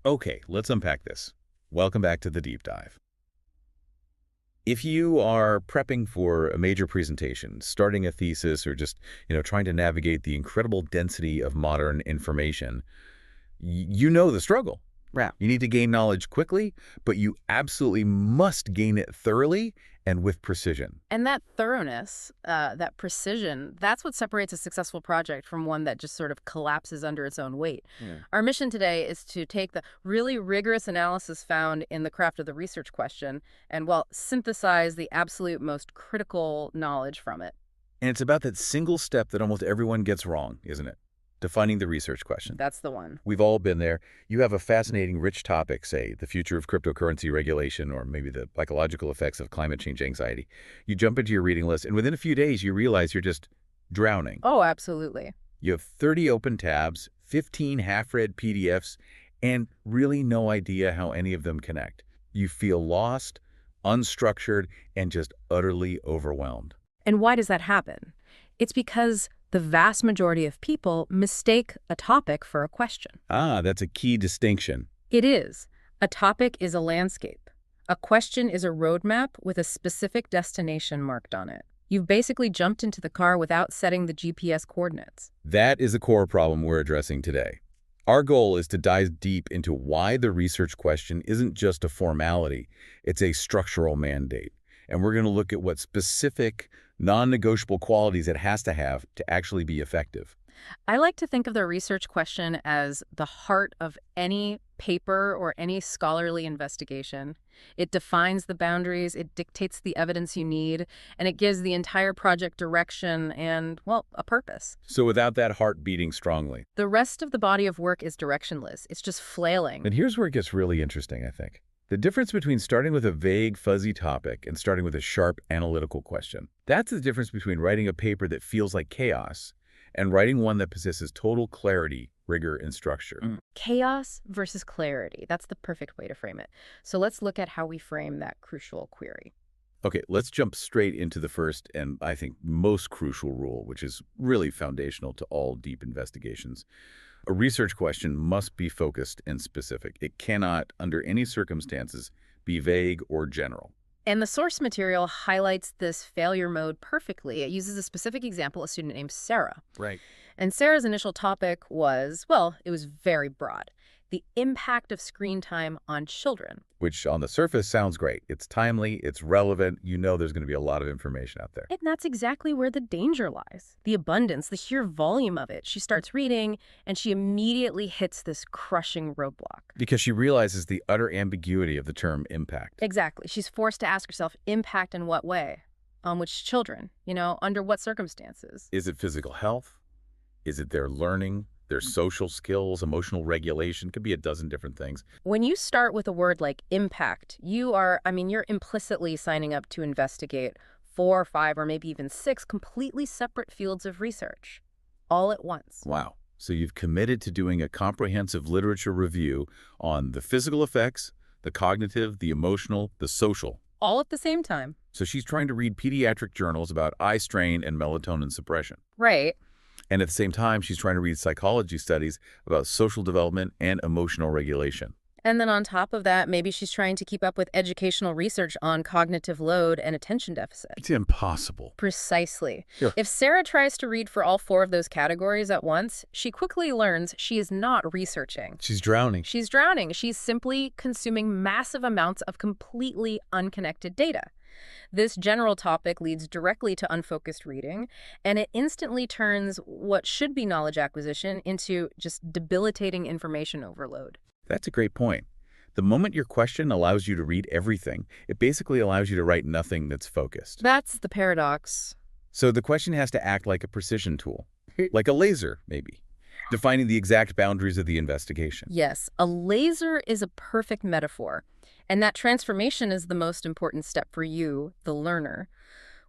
Okay, let's unpack this. Welcome back to the deep dive. If you are prepping for a major presentation, starting a thesis, or just, trying to navigate the incredible density of modern information, you know the struggle. Yeah. You need to gain knowledge quickly, but you absolutely must gain it thoroughly and with precision. And that thoroughness, that precision, that's what separates a successful project from one that just sort of collapses under its own weight. Yeah. Our mission today is to take the really rigorous analysis found in the craft of the research question and, well, synthesize the absolute most critical knowledge from it. And it's about that single step that almost everyone gets wrong, isn't it? Defining the research question. That's the one. We've all been there. You have a fascinating, rich topic, say, the future of cryptocurrency regulation or maybe the psychological effects of climate change anxiety. You jump into your reading list, and within a few days, you realize you're just drowning. Oh, absolutely. You have 30 open tabs, 15 half-read PDFs, and really no idea how any of them connect. You feel lost, unstructured, and just utterly overwhelmed. And why does that happen? It's because the vast majority of people mistake a topic for a question. Ah, that's a key distinction. It is. A topic is a landscape. A question is a roadmap with a specific destination marked on it. You've basically jumped into the car without setting the GPS coordinates. That is the core problem we're addressing today. Our goal is to dive deep into why the research question isn't just a formality, it's a structural mandate. And we're going to look at what specific, non-negotiable qualities it has to have to actually be effective. I like to think of the research question as the heart of any paper or any scholarly investigation. It defines the boundaries, it dictates the evidence you need, and it gives the entire project direction and, well, a purpose. So without that heart beating strongly. The rest of the body of work is directionless. It's just flailing. And here's where it gets really interesting, I think. The difference between starting with a vague, fuzzy topic and starting with a sharp, analytical question. That's the difference between writing a paper that feels like chaos and writing one that possesses total clarity, rigor, and structure. Chaos versus clarity. That's the perfect way to frame it. So let's look at how we frame that crucial query. Okay, let's jump straight into the first and, I think, most crucial rule, which is really foundational to all deep investigations. A research question must be focused and specific. It cannot, under any circumstances, be vague or general. And the source material highlights this failure mode perfectly. It uses a specific example, a student named Sarah. Right. And Sarah's initial topic was, well, it was very broad. The impact of screen time on children. Which on the surface sounds great. It's timely, it's relevant, you know there's going to be a lot of information out there. And that's exactly where the danger lies. The abundance, the sheer volume of it. She starts reading, and she immediately hits this crushing roadblock. Because she realizes the utter ambiguity of the term impact. Exactly. She's forced to ask herself, impact in what way? On which children? Under what circumstances? Is it physical health? Is it their learning? Their social skills, emotional regulation, could be a dozen different things. When you start with a word like impact, you're implicitly signing up to investigate 4 or 5 or maybe even 6 completely separate fields of research, all at once. Wow. So you've committed to doing a comprehensive literature review on the physical effects, the cognitive, the emotional, the social. All at the same time. So she's trying to read pediatric journals about eye strain and melatonin suppression. Right. And at the same time, she's trying to read psychology studies about social development and emotional regulation. And then on top of that, maybe she's trying to keep up with educational research on cognitive load and attention deficit. It's impossible. Precisely. Sure. If Sarah tries to read for all 4 of those categories at once, she quickly learns she is not researching. She's drowning. She's drowning. She's simply consuming massive amounts of completely unconnected data. This general topic leads directly to unfocused reading, and it instantly turns what should be knowledge acquisition into just debilitating information overload. That's a great point. The moment your question allows you to read everything, it basically allows you to write nothing that's focused. That's the paradox. So the question has to act like a precision tool, like a laser, maybe, defining the exact boundaries of the investigation. Yes, a laser is a perfect metaphor. And that transformation is the most important step for you, the learner.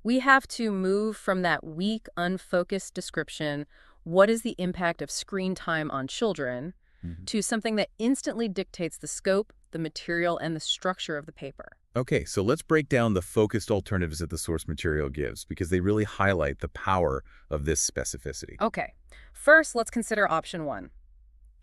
We have to move from that weak, unfocused description, what is the impact of screen time on children, to something that instantly dictates the scope, the material, and the structure of the paper. Okay, so let's break down the focused alternatives that the source material gives, because they really highlight the power of this specificity. Okay, first let's consider option 1.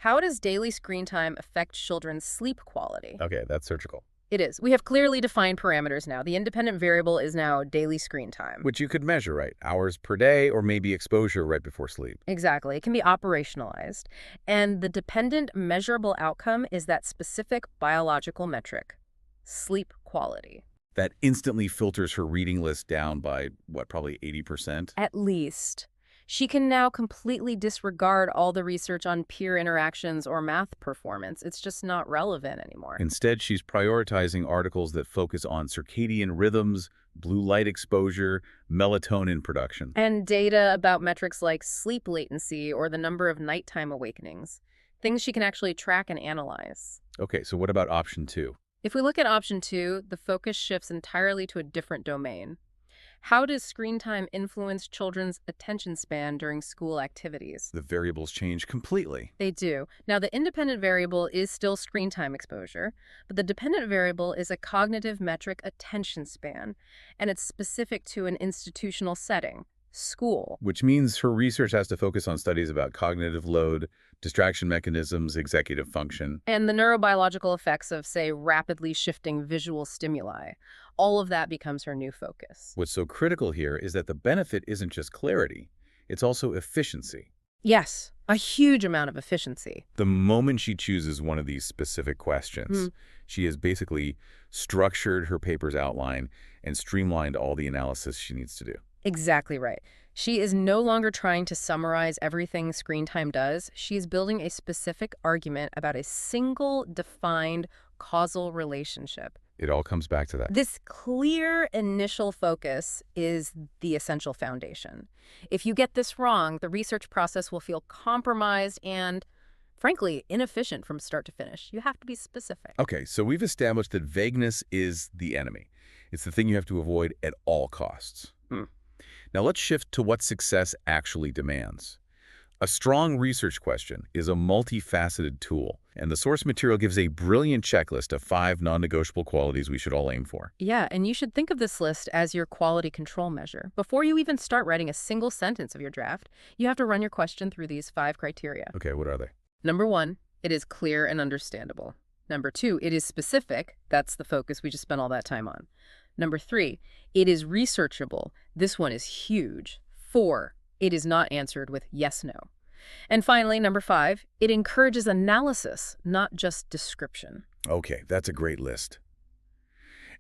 How does daily screen time affect children's sleep quality? Okay, that's surgical. It is. We have clearly defined parameters now. The independent variable is now daily screen time. Which you could measure, right? Hours per day or maybe exposure right before sleep. Exactly. It can be operationalized. And the dependent measurable outcome is that specific biological metric, sleep quality. That instantly filters her reading list down by, what, probably 80%? At least. She can now completely disregard all the research on peer interactions or math performance. It's just not relevant anymore. Instead, she's prioritizing articles that focus on circadian rhythms, blue light exposure, melatonin production. And data about metrics like sleep latency or the number of nighttime awakenings, things she can actually track and analyze. Okay, so what about option 2? If we look at option 2, the focus shifts entirely to a different domain. How does screen time influence children's attention span during school activities? The variables change completely. They do. Now, the independent variable is still screen time exposure, but the dependent variable is a cognitive metric attention span, and it's specific to an institutional setting, school. Which means her research has to focus on studies about cognitive load, distraction mechanisms, executive function. And the neurobiological effects of, say, rapidly shifting visual stimuli. All of that becomes her new focus. What's so critical here is that the benefit isn't just clarity, it's also efficiency. Yes, a huge amount of efficiency. The moment she chooses one of these specific questions, she has basically structured her paper's outline and streamlined all the analysis she needs to do. Exactly right. She is no longer trying to summarize everything screen time does. She is building a specific argument about a single defined causal relationship. It all comes back to that. This clear initial focus is the essential foundation. If you get this wrong, the research process will feel compromised and, frankly, inefficient from start to finish. You have to be specific. Okay, so we've established that vagueness is the enemy. It's the thing you have to avoid at all costs. Now let's shift to what success actually demands. A strong research question is a multifaceted tool, and the source material gives a brilliant checklist of 5 non-negotiable qualities we should all aim for. Yeah, and you should think of this list as your quality control measure. Before you even start writing a single sentence of your draft, you have to run your question through these 5 criteria. Okay, what are they? Number 1, it is clear and understandable. Number 2, it is specific. That's the focus we just spent all that time on. Number 3, it is researchable. This one is huge. 4, it is not answered with yes, no. And finally, number 5, it encourages analysis, not just description. Okay, that's a great list.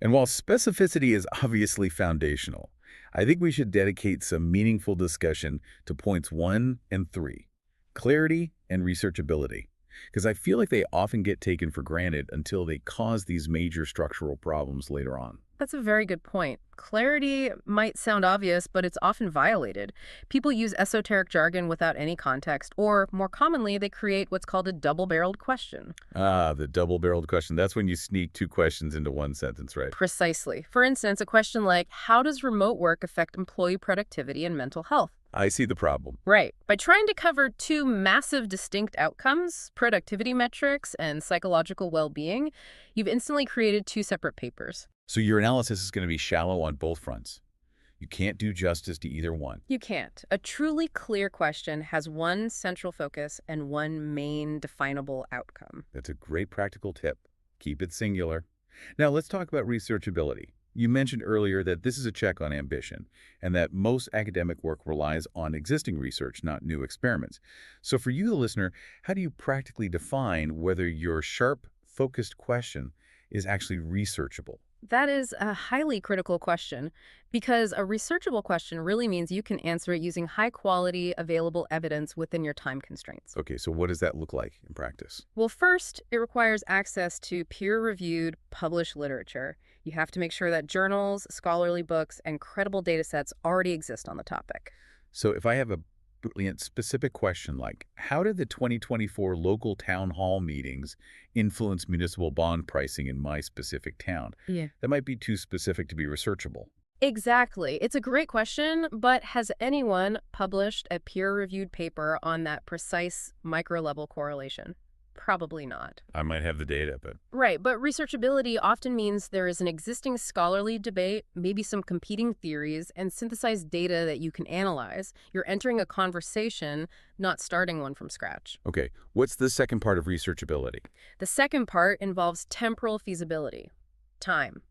And while specificity is obviously foundational, I think we should dedicate some meaningful discussion to points 1 and 3, clarity and researchability, because I feel like they often get taken for granted until they cause these major structural problems later on. That's a very good point. Clarity might sound obvious, but it's often violated. People use esoteric jargon without any context, or more commonly, they create what's called a double-barreled question. Ah, the double-barreled question. That's when you sneak 2 questions into one sentence, right? Precisely. For instance, a question like, how does remote work affect employee productivity and mental health? I see the problem. Right. By trying to cover 2 massive distinct outcomes, productivity metrics and psychological well-being, you've instantly created 2 separate papers. So your analysis is going to be shallow on both fronts. You can't do justice to either one. You can't. A truly clear question has one central focus and one main definable outcome. That's a great practical tip. Keep it singular. Now let's talk about researchability. You mentioned earlier that this is a check on ambition, and that most academic work relies on existing research, not new experiments. So for you, the listener, how do you practically define whether your sharp, focused question is actually researchable? That is a highly critical question, because a researchable question really means you can answer it using high-quality, available evidence within your time constraints. Okay, so what does that look like in practice? Well, first, it requires access to peer-reviewed, published literature. You have to make sure that journals, scholarly books, and credible data sets already exist on the topic. So if I have a brilliant specific question like, how did the 2024 local town hall meetings influence municipal bond pricing in my specific town? Yeah. That might be too specific to be researchable. Exactly. It's a great question, but has anyone published a peer-reviewed paper on that precise micro-level correlation? Probably not. I might have the data, but Right, but researchability often means there is an existing scholarly debate, maybe some competing theories, and synthesized data that you can analyze. You're entering a conversation, not starting one from scratch. okay, what's the second part of researchability? The second part involves temporal feasibility, time.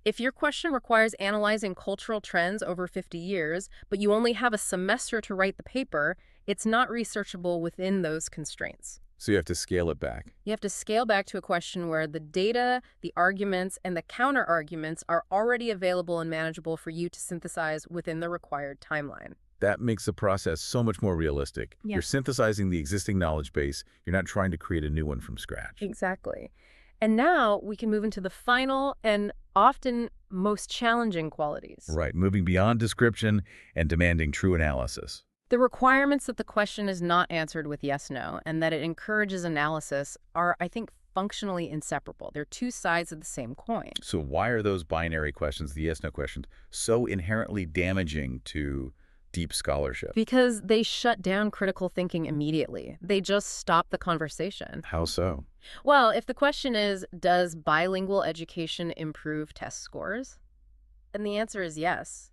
If your question requires analyzing cultural trends over 50 years, but you only have a semester to write the paper, it's not researchable within those constraints. So you have to scale it back. You have to scale back to a question where the data, the arguments, and the counter-arguments are already available and manageable for you to synthesize within the required timeline. That makes the process so much more realistic. Yeah. You're synthesizing the existing knowledge base. You're not trying to create a new one from scratch. Exactly. And now we can move into the final and often most challenging qualities. Right, moving beyond description and demanding true analysis. The requirements that the question is not answered with yes, no, and that it encourages analysis are, I think, functionally inseparable. They're two sides of the same coin. So why are those binary questions, the yes-no questions, so inherently damaging to deep scholarship? Because they shut down critical thinking immediately. They just stop the conversation. How so? Well, if the question is, does bilingual education improve test scores? And the answer is yes.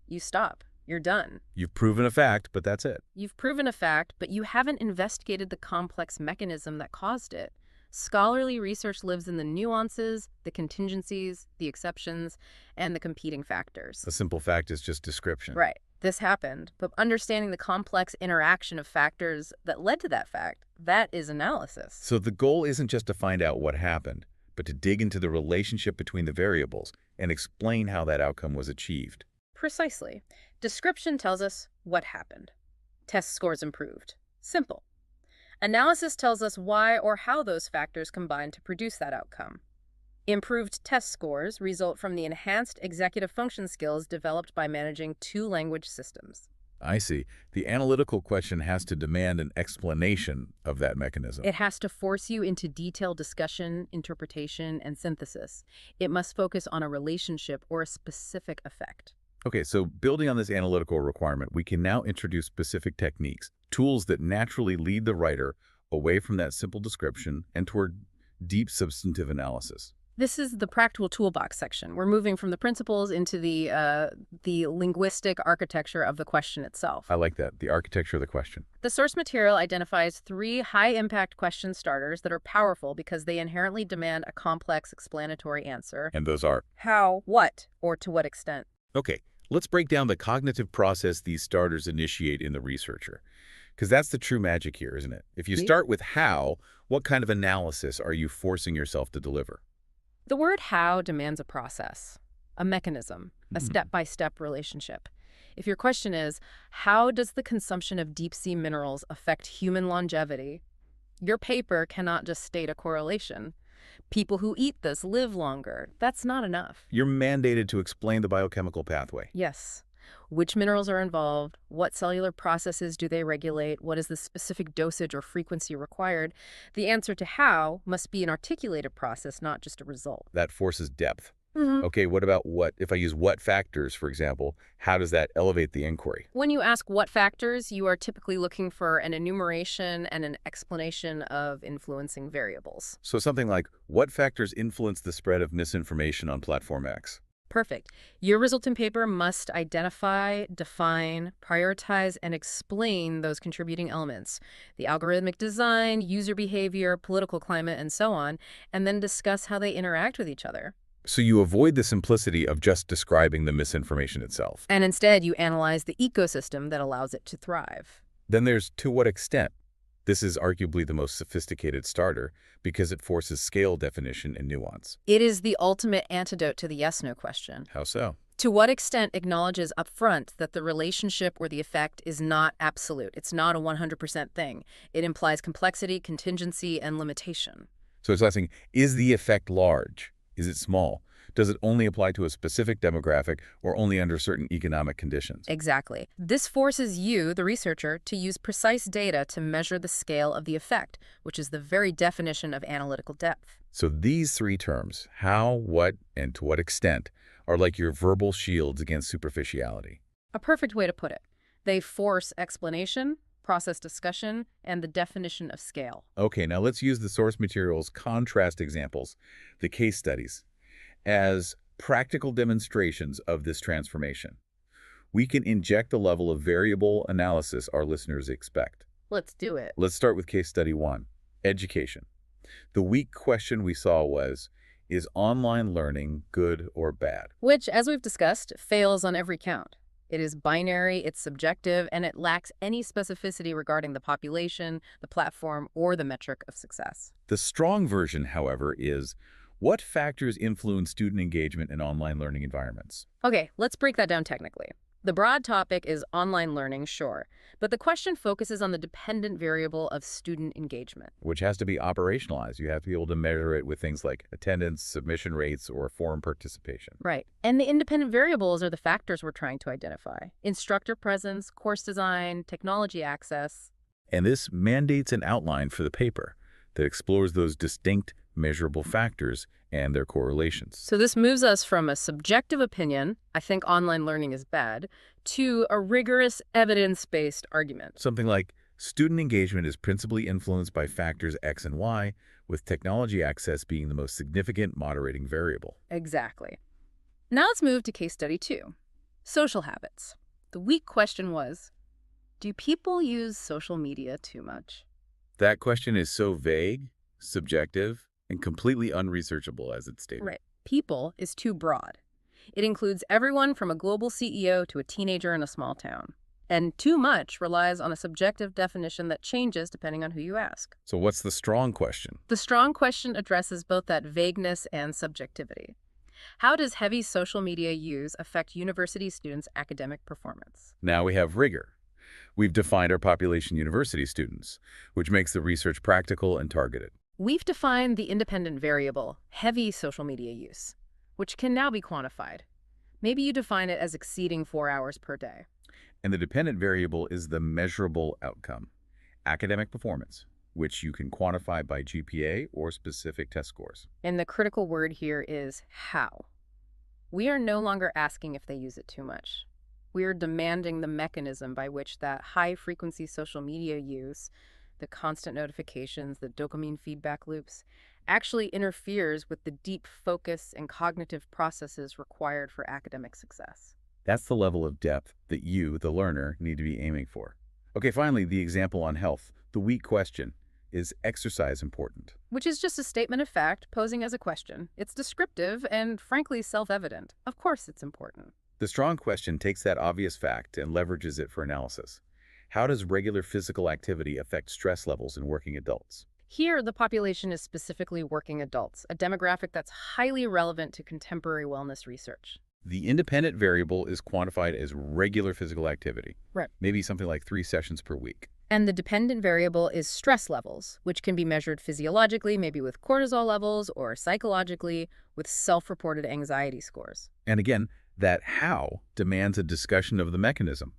You stop. You're done. You've proven a fact, but that's it. You've proven a fact, but you haven't investigated the complex mechanism that caused it. Scholarly research lives in the nuances, the contingencies, the exceptions, and the competing factors. A simple fact is just description. Right. This happened, but understanding the complex interaction of factors that led to that fact, that is analysis. So the goal isn't just to find out what happened, but to dig into the relationship between the variables and explain how that outcome was achieved. Precisely. Description tells us what happened. Test scores improved. Simple. Analysis tells us why or how those factors combined to produce that outcome. Improved test scores result from the enhanced executive function skills developed by managing two language systems. I see. The analytical question has to demand an explanation of that mechanism. It has to force you into detailed discussion, interpretation, and synthesis. It must focus on a relationship or a specific effect. Okay, so building on this analytical requirement, we can now introduce specific techniques, tools that naturally lead the writer away from that simple description and toward deep substantive analysis. This is the practical toolbox section. We're moving from the principles into the linguistic architecture of the question itself. I like that, the architecture of the question. The source material identifies 3 high-impact question starters that are powerful because they inherently demand a complex explanatory answer. And those are? How, what, or to what extent. Okay, let's break down the cognitive process these starters initiate in the researcher. Because that's the true magic here, isn't it? If you start with how, what kind of analysis are you forcing yourself to deliver? The word how demands a process, a mechanism, a step-by-step relationship. If your question is, how does the consumption of deep-sea minerals affect human longevity? Your paper cannot just state a correlation. People who eat this live longer. That's not enough. You're mandated to explain the biochemical pathway. Yes. Which minerals are involved? What cellular processes do they regulate? What is the specific dosage or frequency required? The answer to how must be an articulated process, not just a result. That forces depth. Okay, what about what? If I use what factors, for example, how does that elevate the inquiry? When you ask what factors, you are typically looking for an enumeration and an explanation of influencing variables. So something like, what factors influence the spread of misinformation on platform X? Perfect. Your resulting paper must identify, define, prioritize, and explain those contributing elements, the algorithmic design, user behavior, political climate, and so on, and then discuss how they interact with each other. So you avoid the simplicity of just describing the misinformation itself. And instead, you analyze the ecosystem that allows it to thrive. Then there's to what extent. This is arguably the most sophisticated starter because it forces scale definition and nuance. It is the ultimate antidote to the yes-no question. How so? To what extent acknowledges upfront that the relationship or the effect is not absolute. It's not a 100% thing. It implies complexity, contingency, and limitation. So it's asking, is the effect large? Is it small? Does it only apply to a specific demographic or only under certain economic conditions? Exactly. This forces you, the researcher, to use precise data to measure the scale of the effect, which is the very definition of analytical depth. So these 3 terms, how, what, and to what extent, are like your verbal shields against superficiality. A perfect way to put it. They force explanation, process discussion, and the definition of scale. Okay, now let's use the source material's contrast examples, the case studies, as practical demonstrations of this transformation. We can inject the level of variable analysis our listeners expect. Let's do it. Let's start with case study 1, education. The weak question we saw was, is online learning good or bad? Which, as we've discussed, fails on every count. It is binary, it's subjective, and it lacks any specificity regarding the population, the platform, or the metric of success. The strong version, however, is, what factors influence student engagement in online learning environments? Okay, let's break that down technically. The broad topic is online learning, sure, but the question focuses on the dependent variable of student engagement. Which has to be operationalized. You have to be able to measure it with things like attendance, submission rates, or forum participation. Right. And the independent variables are the factors we're trying to identify. Instructor presence, course design, technology access. And this mandates an outline for the paper that explores those distinct, measurable factors and their correlations. So this moves us from a subjective opinion, I think online learning is bad, to a rigorous evidence-based argument. Something like, student engagement is principally influenced by factors X and Y, with technology access being the most significant moderating variable. Exactly. Now let's move to case study 2, social habits. The weak question was, do people use social media too much? That question is so vague, subjective, and completely unresearchable as it's stated. Right. People is too broad. It includes everyone from a global CEO to a teenager in a small town. And too much relies on a subjective definition that changes depending on who you ask. So what's the strong question? The strong question addresses both that vagueness and subjectivity. How does heavy social media use affect university students' academic performance? Now we have rigor. We've defined our population university students, which makes the research practical and targeted. We've defined the independent variable, heavy social media use, which can now be quantified. Maybe you define it as exceeding 4 hours per day. And the dependent variable is the measurable outcome, academic performance, which you can quantify by GPA or specific test scores. And the critical word here is how. We are no longer asking if they use it too much. We are demanding the mechanism by which that high-frequency social media use, the constant notifications, the dopamine feedback loops, actually interferes with the deep focus and cognitive processes required for academic success. That's the level of depth that you, the learner, need to be aiming for. Okay, finally, the example on health. The weak question, is exercise important? Which is just a statement of fact posing as a question. It's descriptive and, frankly, self-evident. Of course it's important. The strong question takes that obvious fact and leverages it for analysis. How does regular physical activity affect stress levels in working adults? Here, the population is specifically working adults, a demographic that's highly relevant to contemporary wellness research. The independent variable is quantified as regular physical activity. Right. Maybe something like 3 sessions per week. And the dependent variable is stress levels, which can be measured physiologically, maybe with cortisol levels, or psychologically with self-reported anxiety scores. And again, that how demands a discussion of the mechanism.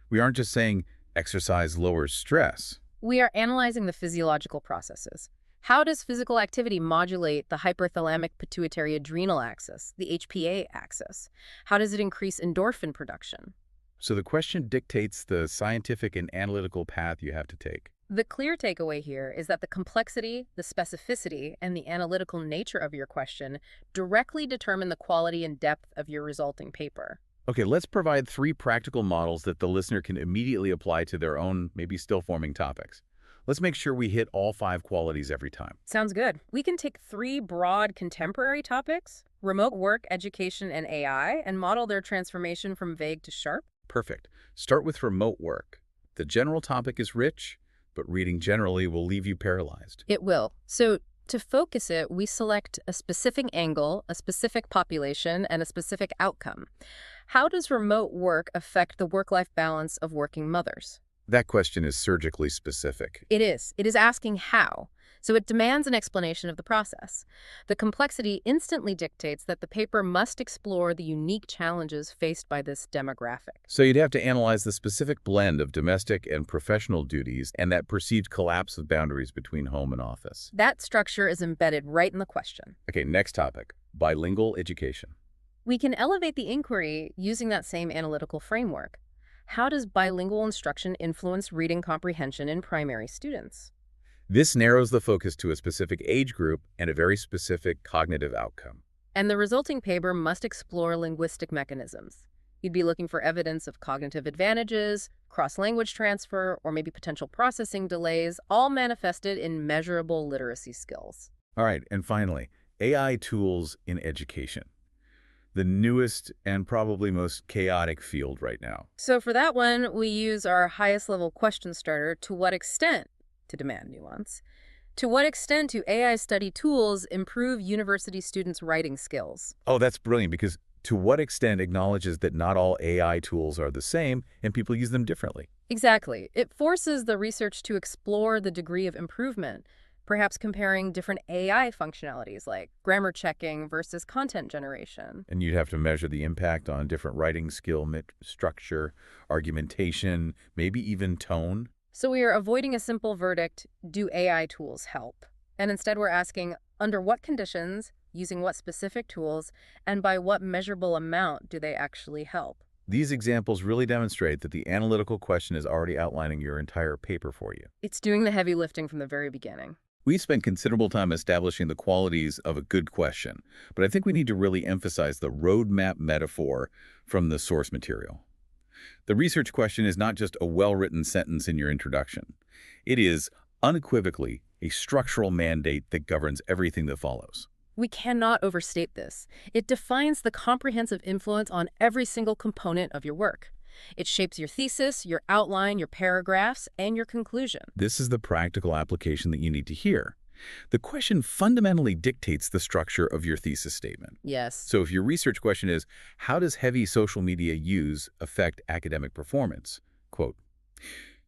We aren't just saying exercise lowers stress. We are analyzing the physiological processes. How does physical activity modulate the hyperthalamic pituitary adrenal axis, the HPA axis? How does it increase endorphin production? So the question dictates the scientific and analytical path you have to take. The clear takeaway here is that the complexity, the specificity, and the analytical nature of your question directly determine the quality and depth of your resulting paper. Okay, let's provide 3 practical models that the listener can immediately apply to their own, maybe still forming topics. Let's make sure we hit all 5 qualities every time. Sounds good. We can take 3 broad contemporary topics, remote work, education, and AI, and model their transformation from vague to sharp. Perfect. Start with remote work. The general topic is rich, but reading generally will leave you paralyzed. It will. So to focus it, we select a specific angle, a specific population, and a specific outcome. How does remote work affect the work-life balance of working mothers? That question is surgically specific. It is. It is asking how. So it demands an explanation of the process. The complexity instantly dictates that the paper must explore the unique challenges faced by this demographic. So you'd have to analyze the specific blend of domestic and professional duties and that perceived collapse of boundaries between home and office. That structure is embedded right in the question. Okay, next topic, bilingual education. We can elevate the inquiry using that same analytical framework. How does bilingual instruction influence reading comprehension in primary students? This narrows the focus to a specific age group and a very specific cognitive outcome. And the resulting paper must explore linguistic mechanisms. You'd be looking for evidence of cognitive advantages, cross-language transfer, or maybe potential processing delays, all manifested in measurable literacy skills. All right, and finally, AI tools in education. The newest and probably most chaotic field right now. So for that one, we use our highest level question starter, to what extent, to demand nuance. To what extent do AI study tools improve university students' writing skills? Oh, that's brilliant, because to what extent acknowledges that not all AI tools are the same and people use them differently. Exactly. It forces the research to explore the degree of improvement, perhaps comparing different AI functionalities like grammar checking versus content generation. And you'd have to measure the impact on different writing skill, structure, argumentation, maybe even tone. So we are avoiding a simple verdict, do AI tools help? And instead we're asking, under what conditions, using what specific tools, and by what measurable amount do they actually help? These examples really demonstrate that the analytical question is already outlining your entire paper for you. It's doing the heavy lifting from the very beginning. We spent considerable time establishing the qualities of a good question, but I think we need to really emphasize the roadmap metaphor from the source material. The research question is not just a well-written sentence in your introduction. It is unequivocally a structural mandate that governs everything that follows. We cannot overstate this. It defines the comprehensive influence on every single component of your work. It shapes your thesis, your outline, your paragraphs, and your conclusion. This is the practical application that you need to hear. The question fundamentally dictates the structure of your thesis statement. Yes. So if your research question is, how does heavy social media use affect academic performance? Quote,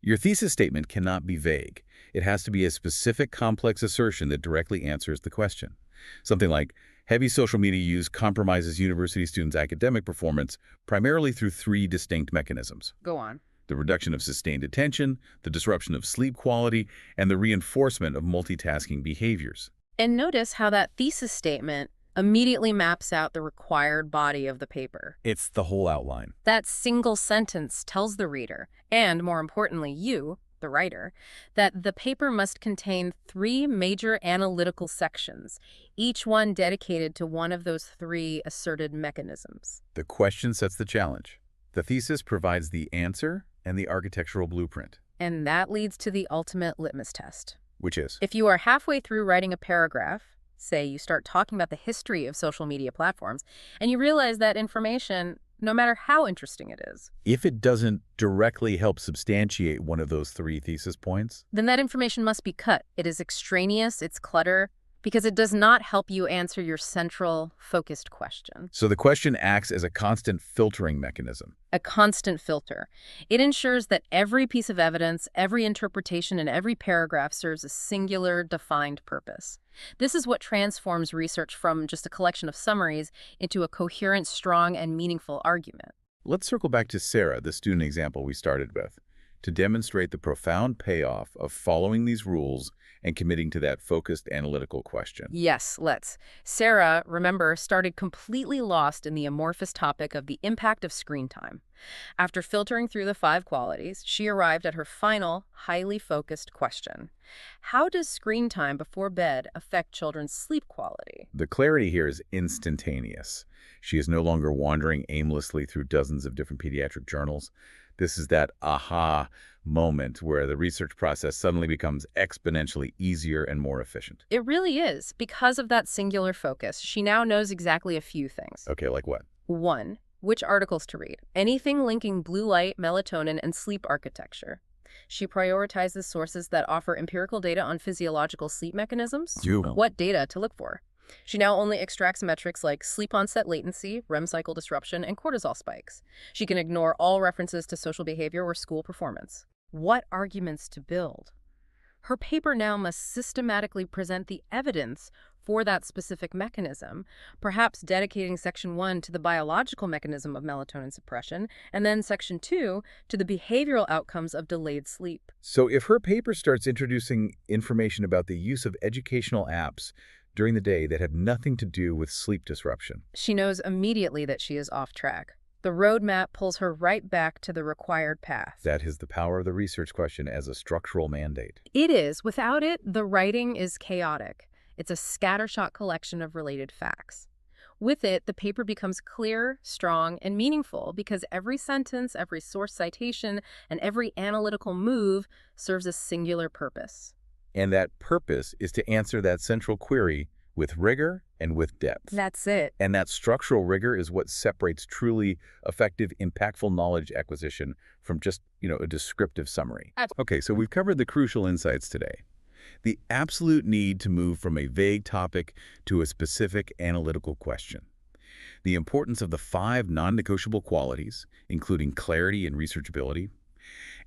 your thesis statement cannot be vague. It has to be a specific, complex assertion that directly answers the question. Something like, heavy social media use compromises university students' academic performance primarily through three distinct mechanisms. Go on. The reduction of sustained attention, the disruption of sleep quality, and the reinforcement of multitasking behaviors. And notice how that thesis statement immediately maps out the required body of the paper. It's the whole outline. That single sentence tells the reader, and more importantly you, the writer, that the paper must contain three major analytical sections, each one dedicated to one of those three asserted mechanisms. The question sets the challenge. The thesis provides the answer and the architectural blueprint. And that leads to the ultimate litmus test. Which is? If you are halfway through writing a paragraph, say you start talking about the history of social media platforms, and you realize that information, no matter how interesting it is, if it doesn't directly help substantiate one of those three thesis points, then that information must be cut. It is extraneous, it's clutter, because it does not help you answer your central, focused question. So the question acts as a constant filtering mechanism. A constant filter. It ensures that every piece of evidence, every interpretation, and every paragraph serves a singular, defined purpose. This is what transforms research from just a collection of summaries into a coherent, strong, and meaningful argument. Let's circle back to Sarah, the student example we started with, to demonstrate the profound payoff of following these rules and committing to that focused analytical question. Yes, let's. Sarah, remember, started completely lost in the amorphous topic of the impact of screen time. After filtering through the 5 qualities, she arrived at her final, highly focused question. How does screen time before bed affect children's sleep quality? The clarity here is instantaneous. She is no longer wandering aimlessly through dozens of different pediatric journals. This is that aha moment where the research process suddenly becomes exponentially easier and more efficient. It really is. Because of that singular focus, she now knows exactly a few things. Okay, like what? 1. Which articles to read. Anything linking blue light, melatonin, and sleep architecture. She prioritizes sources that offer empirical data on physiological sleep mechanisms. What data to look for. She now only extracts metrics like sleep onset latency, REM cycle disruption, and cortisol spikes. She can ignore all references to social behavior or school performance. What arguments to build? Her paper now must systematically present the evidence for that specific mechanism, perhaps dedicating Section 1 to the biological mechanism of melatonin suppression, and then Section 2 to the behavioral outcomes of delayed sleep. So if her paper starts introducing information about the use of educational apps during the day that have nothing to do with sleep disruption, she knows immediately that she is off track. The roadmap pulls her right back to the required path. That is the power of the research question as a structural mandate. It is. Without it, the writing is chaotic. It's a scattershot collection of related facts. With it, the paper becomes clear, strong, and meaningful because every sentence, every source citation, and every analytical move serves a singular purpose. And that purpose is to answer that central query with rigor and with depth. That's it. And that structural rigor is what separates truly effective, impactful knowledge acquisition from just, a descriptive summary. Okay, so we've covered the crucial insights today. The absolute need to move from a vague topic to a specific analytical question. The importance of the 5 non-negotiable qualities, including clarity and researchability,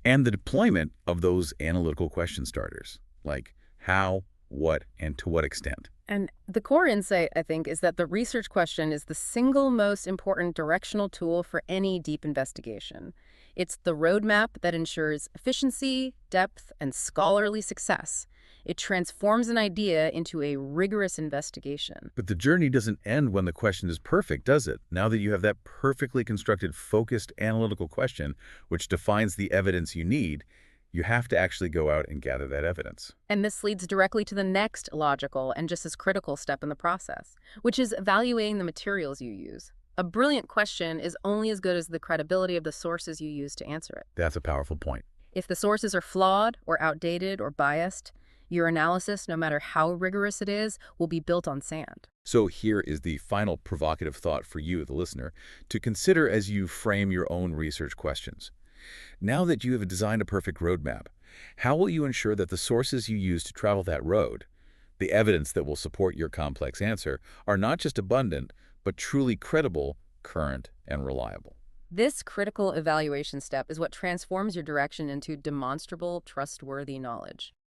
and the deployment of those analytical question starters, like how, what, and to what extent. And the core insight, I think, is that the research question is the single most important directional tool for any deep investigation. It's the roadmap that ensures efficiency, depth, and scholarly success. It transforms an idea into a rigorous investigation. But the journey doesn't end when the question is perfect, does it? Now that you have that perfectly constructed, focused analytical question, which defines the evidence you need, you have to actually go out and gather that evidence. And this leads directly to the next logical and just as critical step in the process, which is evaluating the materials you use. A brilliant question is only as good as the credibility of the sources you use to answer it. That's a powerful point. If the sources are flawed or outdated or biased, your analysis, no matter how rigorous it is, will be built on sand. So here is the final provocative thought for you, the listener, to consider as you frame your own research questions. Now that you have designed a perfect roadmap, how will you ensure that the sources you use to travel that road, the evidence that will support your complex answer, are not just abundant, but truly credible, current, and reliable? This critical evaluation step is what transforms your direction into demonstrable, trustworthy knowledge.